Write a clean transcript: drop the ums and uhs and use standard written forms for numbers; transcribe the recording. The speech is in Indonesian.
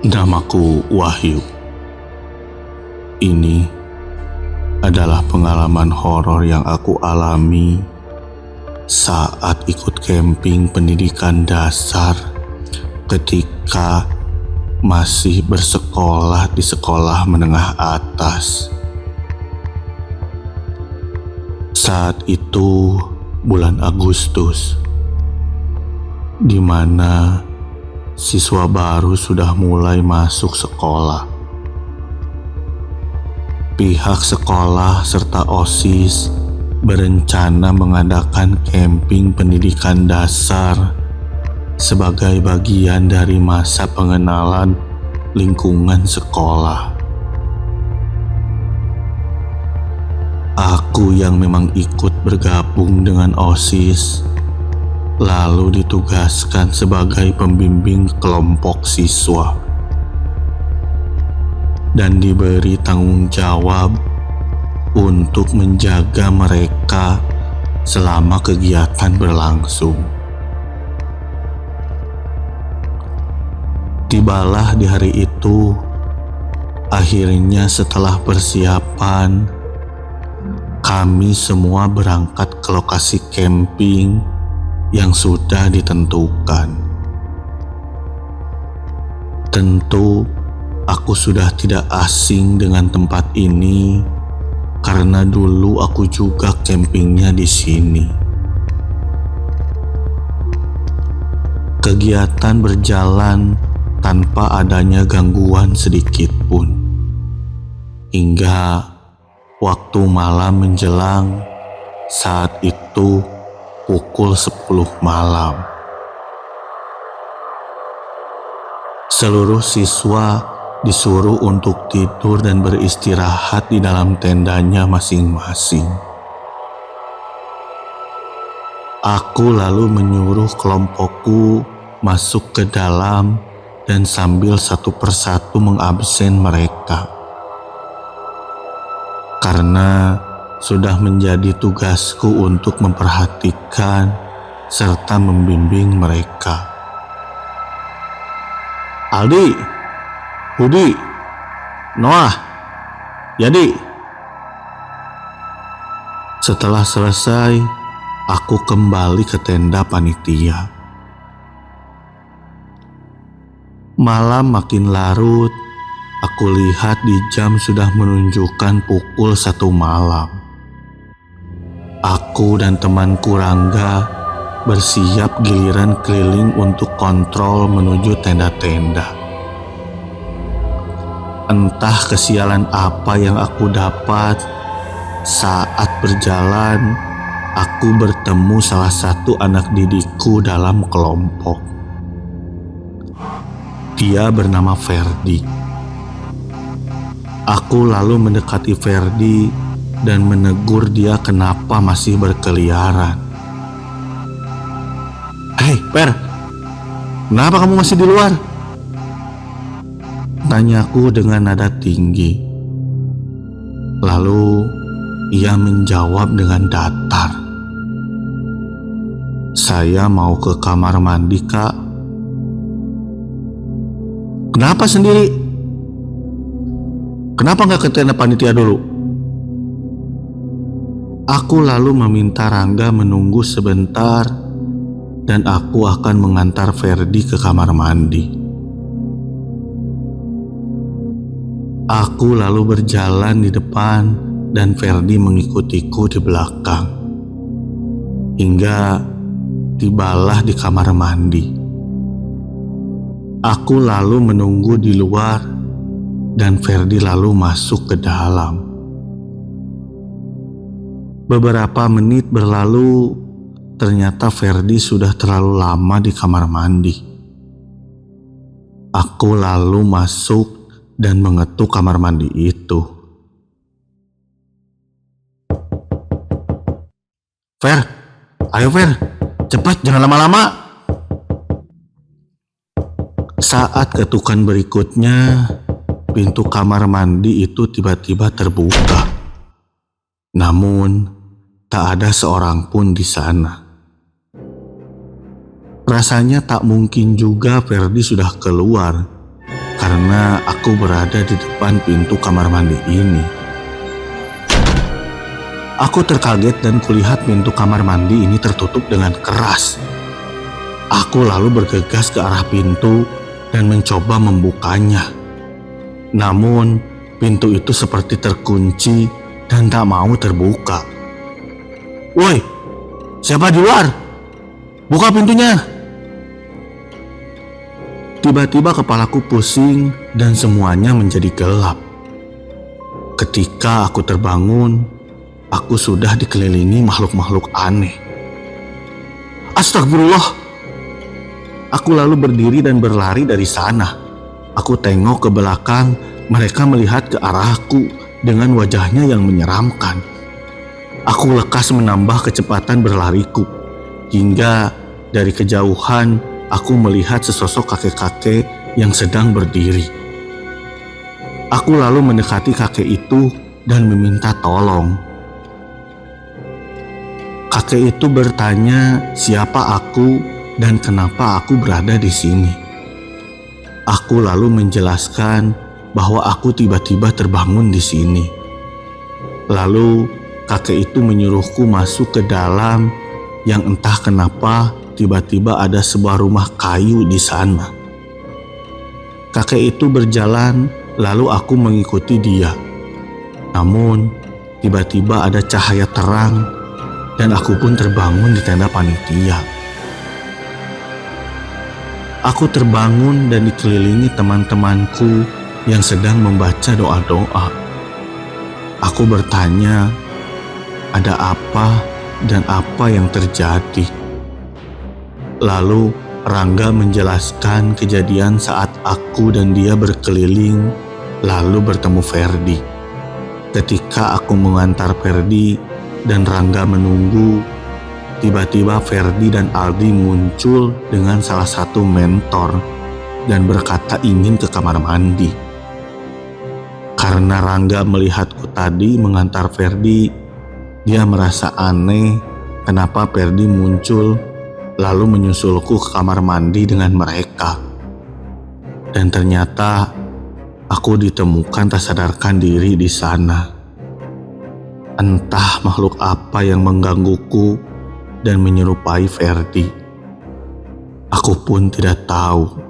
Namaku Wahyu. Ini adalah pengalaman horor yang aku alami saat ikut camping pendidikan dasar ketika masih bersekolah di sekolah menengah atas. Saat itu bulan Agustus, di mana siswa baru sudah mulai masuk sekolah. Pihak sekolah serta OSIS berencana mengadakan camping pendidikan dasar sebagai bagian dari masa pengenalan lingkungan sekolah. Aku yang memang ikut bergabung dengan OSIS lalu ditugaskan sebagai pembimbing kelompok siswa dan diberi tanggung jawab untuk menjaga mereka selama kegiatan berlangsung. Tibalah di hari itu, akhirnya setelah persiapan, kami semua berangkat ke lokasi camping yang sudah ditentukan. Tentu aku sudah tidak asing dengan tempat ini karena dulu aku juga campingnya di sini. Kegiatan berjalan tanpa adanya gangguan sedikit pun. Hingga waktu malam menjelang, saat itu pukul 10 malam. Seluruh siswa disuruh untuk tidur dan beristirahat di dalam tendanya masing-masing. Aku lalu menyuruh kelompokku masuk ke dalam dan sambil satu persatu mengabsen mereka. Karena sudah menjadi tugasku untuk memperhatikan serta membimbing mereka. Aldi, Budi, Noah, Yadi. Setelah selesai, aku kembali ke tenda panitia. Malam makin larut, aku lihat di jam sudah menunjukkan pukul 1 malam. Aku dan temanku Rangga bersiap giliran keliling untuk kontrol menuju tenda-tenda. Entah kesialan apa yang aku dapat, saat berjalan aku bertemu salah satu anak didikku dalam kelompok. Dia bernama Ferdi. Aku lalu mendekati Ferdi dan menegur dia kenapa masih berkeliaran. "Hei, Per, kenapa kamu masih di luar?" Tanyaku dengan nada tinggi. Lalu ia menjawab dengan datar. "Saya mau ke kamar mandi, Kak." "Kenapa sendiri? Kenapa gak ke tenda panitia dulu?" Aku lalu meminta Rangga menunggu sebentar dan aku akan mengantar Ferdi ke kamar mandi. Aku lalu berjalan di depan dan Ferdi mengikutiku di belakang. Hingga tibalah di kamar mandi. Aku lalu menunggu di luar dan Ferdi lalu masuk ke dalam. Beberapa menit berlalu, ternyata Ferdi sudah terlalu lama di kamar mandi. Aku lalu masuk dan mengetuk kamar mandi itu. "Fer, ayo Fer, cepat jangan lama-lama." Saat ketukan berikutnya, pintu kamar mandi itu tiba-tiba terbuka. Namun, tak ada seorang pun di sana. Rasanya tak mungkin juga Ferdi sudah keluar karena aku berada di depan pintu kamar mandi ini. Aku terkaget dan kulihat pintu kamar mandi ini tertutup dengan keras. Aku lalu bergegas ke arah pintu dan mencoba membukanya. Namun, pintu itu seperti terkunci dan tak mau terbuka. "Woi, siapa di luar? Buka pintunya!" Tiba-tiba kepalaku pusing dan semuanya menjadi gelap. Ketika aku terbangun, aku sudah dikelilingi makhluk-makhluk aneh. Astagfirullah! Aku lalu berdiri dan berlari dari sana. Aku tengok ke belakang, mereka melihat ke arahku dengan wajahnya yang menyeramkan. Aku lekas menambah kecepatan berlariku, hingga dari kejauhan aku melihat sesosok kakek-kakek yang sedang berdiri. Aku lalu mendekati kakek itu dan meminta tolong. Kakek itu bertanya siapa aku dan kenapa aku berada di sini. Aku lalu menjelaskan bahwa aku tiba-tiba terbangun di sini. Lalu kakek itu menyuruhku masuk ke dalam yang entah kenapa tiba-tiba ada sebuah rumah kayu di sana. Kakek itu berjalan, lalu aku mengikuti dia. Namun, tiba-tiba ada cahaya terang dan aku pun terbangun di tenda panitia. Aku terbangun dan dikelilingi teman-temanku yang sedang membaca doa-doa. Aku bertanya, ada apa dan apa yang terjadi? Lalu Rangga menjelaskan kejadian saat aku dan dia berkeliling lalu bertemu Ferdi. Ketika aku mengantar Ferdi dan Rangga menunggu, tiba-tiba Ferdi dan Aldi muncul dengan salah satu mentor dan berkata ingin ke kamar mandi. Karena Rangga melihatku tadi mengantar Ferdi, dia merasa aneh kenapa Ferdi muncul lalu menyusulku ke kamar mandi dengan mereka. Dan ternyata aku ditemukan tak sadarkan diri di sana. Entah makhluk apa yang menggangguku dan menyerupai Ferdi. Aku pun tidak tahu.